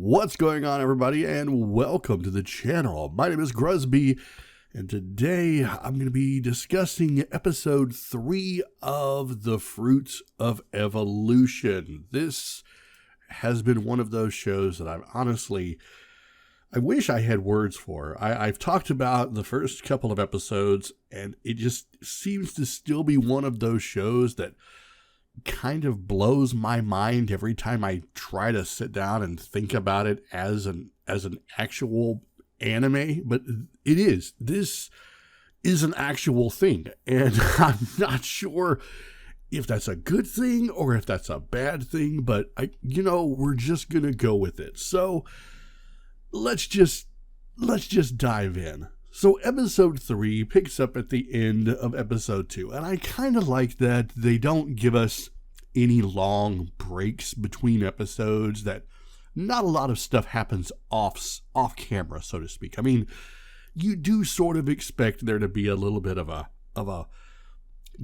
What's going on, everybody, and welcome to the channel. My name is Gruzbee, and today I'm going to be discussing episode 3 of The Fruits of Evolution. This has been one of those shows that I wish I had words for. I've talked about the first couple of episodes, and it just seems to still be one of those shows that kind of blows my mind every time I try to sit down and think about it as an actual anime. But it is. This is an actual thing, and I'm not sure if that's a good thing or if that's a bad thing, but we're just gonna go with it. So let's just dive in. So episode 3 picks up at the end of episode 2, and I kind of like that they don't give us any long breaks between episodes, that not a lot of stuff happens off camera, so to speak. I mean, you do sort of expect there to be a little bit of a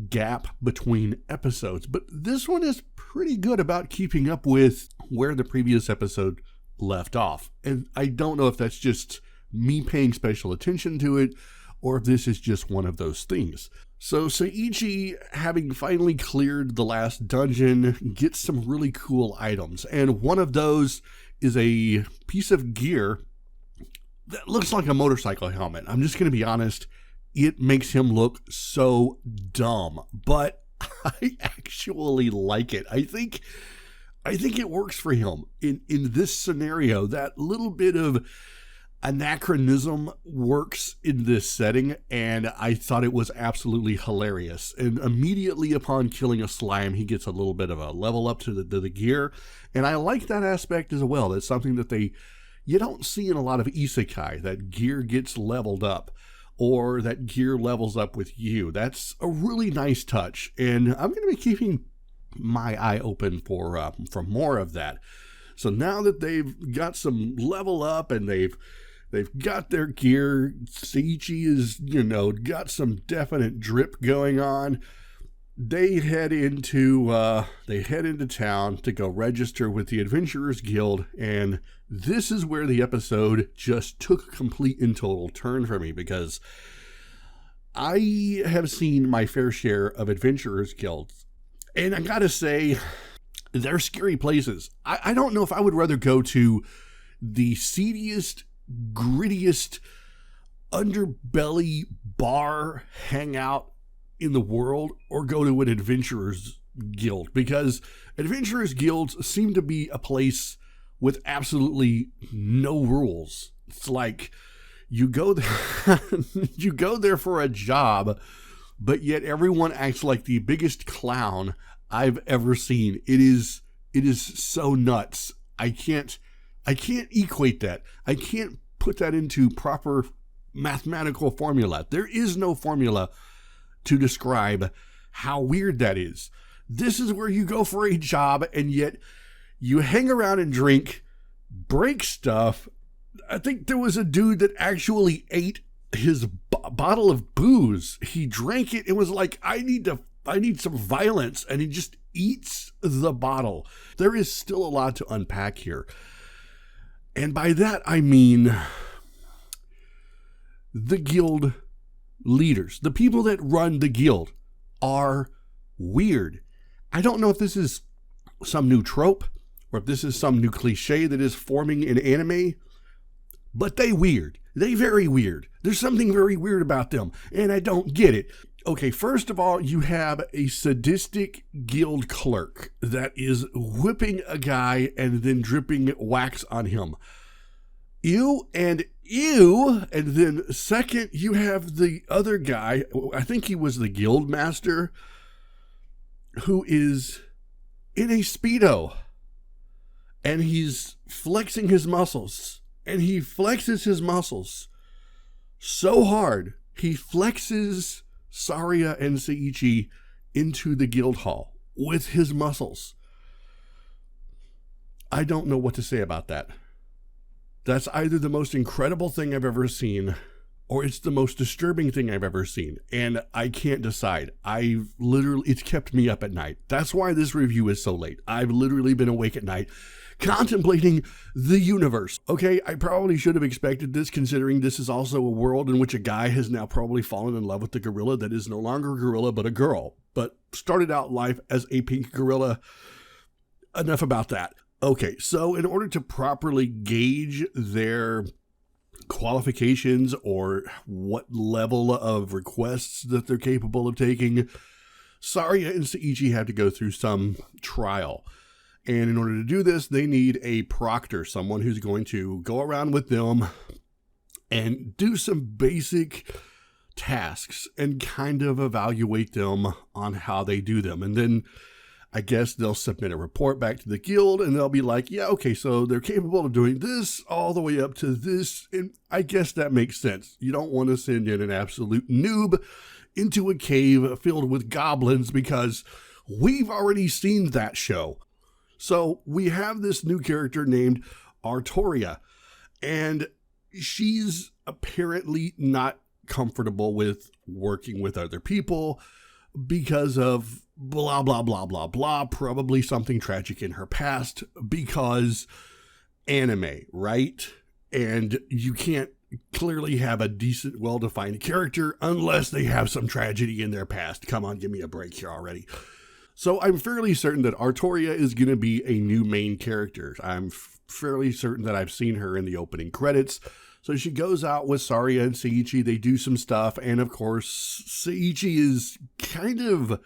gap between episodes, but this one is pretty good about keeping up with where the previous episode left off. And I don't know if that's just me paying special attention to it, or if this is just one of those things. So Seiichi, having finally cleared the last dungeon, gets some really cool items, and one of those is a piece of gear that looks like a motorcycle helmet. I'm just going to be honest, it makes him look so dumb, but I actually like it. I think it works for him in this scenario. That little bit of anachronism works in this setting, and I thought it was absolutely hilarious. And immediately upon killing a slime, he gets a little bit of a level up to the gear, and I like that aspect as well. That's something that you don't see in a lot of isekai, that gear gets leveled up, or that gear levels up with you. That's a really nice touch, and I'm going to be keeping my eye open for more of that. So now that they've got some level up and they've got their gear, Seiichi is, got some definite drip going on. They head into town to go register with the Adventurers Guild, and this is where the episode just took a complete and total turn for me, because I have seen my fair share of Adventurers Guilds, and I gotta say, they're scary places. I don't know if I would rather go to the seediest, grittiest, underbelly bar hangout in the world, or go to an Adventurers Guild, because Adventurers Guilds seem to be a place with absolutely no rules. It's like you go there, you go there for a job, but yet everyone acts like the biggest clown I've ever seen. It is so nuts. I can't equate that. I can't put that into proper mathematical formula. There is no formula to describe how weird that is. This is where you go for a job, and yet you hang around and drink, break stuff. I think there was a dude that actually ate his bottle of booze. He drank it and was like, I need some violence, and he just eats the bottle. There is still a lot to unpack here. And by that, I mean the guild leaders, the people that run the guild, are weird. I don't know if this is some new trope or if this is some new cliche that is forming in anime, but they weird. They very weird. There's something very weird about them, and I don't get it. Okay, first of all, you have a sadistic guild clerk that is whipping a guy and then dripping wax on him. Ew. And then second, you have the other guy, I think he was the guild master, who is in a Speedo, and he's flexing his muscles, and he flexes his muscles so hard, he flexes Saria and Seiichi into the guild hall with his muscles. I don't know what to say about that. That's either the most incredible thing I've ever seen, or it's the most disturbing thing I've ever seen, and I can't decide. It's kept me up at night. That's why this review is so late. I've literally been awake at night contemplating the universe. Okay, I probably should have expected this, considering this is also a world in which a guy has now probably fallen in love with the gorilla that is no longer a gorilla but a girl, but started out life as a pink gorilla. Enough about that. Okay, so in order to properly gauge their qualifications or what level of requests that they're capable of taking, Saria and Seiichi have to go through some trial. And in order to do this, they need a proctor, someone who's going to go around with them and do some basic tasks and kind of evaluate them on how they do them. And then I guess they'll submit a report back to the guild and they'll be like, yeah, okay, so they're capable of doing this all the way up to this. And I guess that makes sense. You don't want to send in an absolute noob into a cave filled with goblins because we've already seen that show. So we have this new character named Artoria, and she's apparently not comfortable with working with other people because of blah, blah, blah, blah, blah, probably something tragic in her past because anime, right? And you can't clearly have a decent, well-defined character unless they have some tragedy in their past. Come on, give me a break here already. So I'm fairly certain that Artoria is going to be a new main character. I'm fairly certain that I've seen her in the opening credits. So she goes out with Saria and Seiichi. They do some stuff. And of course, Seiichi is kind of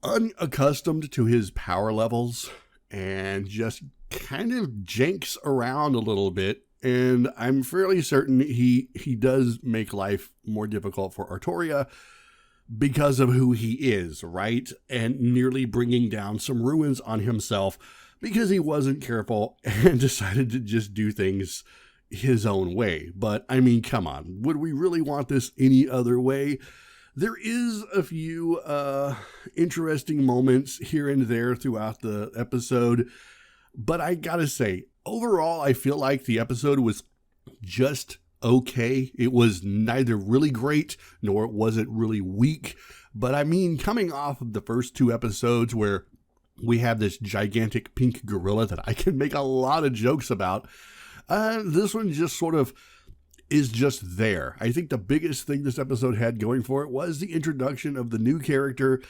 unaccustomed to his power levels and just kind of janks around a little bit. And I'm fairly certain he does make life more difficult for Artoria because of who he is, right? And nearly bringing down some ruins on himself because he wasn't careful and decided to just do things his own way. But I mean, come on, would we really want this any other way? There is a few interesting moments here and there throughout the episode, but I gotta say, overall, I feel like the episode was just okay. It was neither really great nor was it really weak. But I mean, coming off of the first two episodes where we have this gigantic pink gorilla that I can make a lot of jokes about, this one just sort of is just there. I think the biggest thing this episode had going for it was the introduction of the new character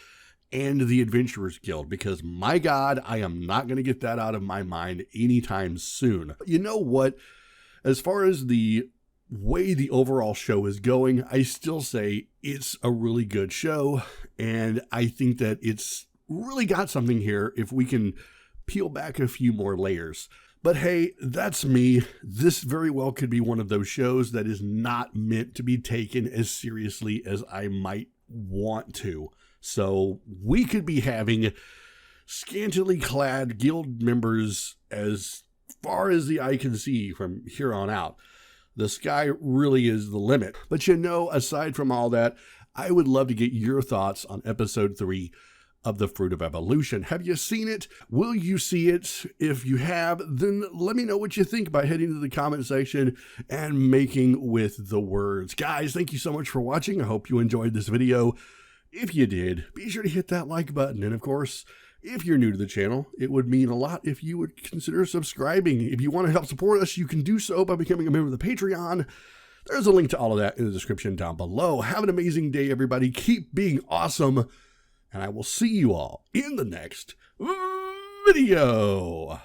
and the Adventurers Guild, because my God, I am not going to get that out of my mind anytime soon. You know what? As far as the way the overall show is going, I still say it's a really good show, and I think that it's really got something here if we can peel back a few more layers. But hey, that's me. This very well could be one of those shows that is not meant to be taken as seriously as I might want to. So we could be having scantily clad guild members as far as the eye can see from here on out. The sky really is the limit. But you know, aside from all that, I would love to get your thoughts on episode 3 of The Fruit of Evolution. Have you seen it? Will you see it? If you have, then let me know what you think by heading to the comment section and making with the words. Guys, thank you so much for watching. I hope you enjoyed this video. If you did, be sure to hit that like button. And of course, if you're new to the channel, it would mean a lot if you would consider subscribing. If you want to help support us, you can do so by becoming a member of the Patreon. There's a link to all of that in the description down below. Have an amazing day, everybody. Keep being awesome. And I will see you all in the next video.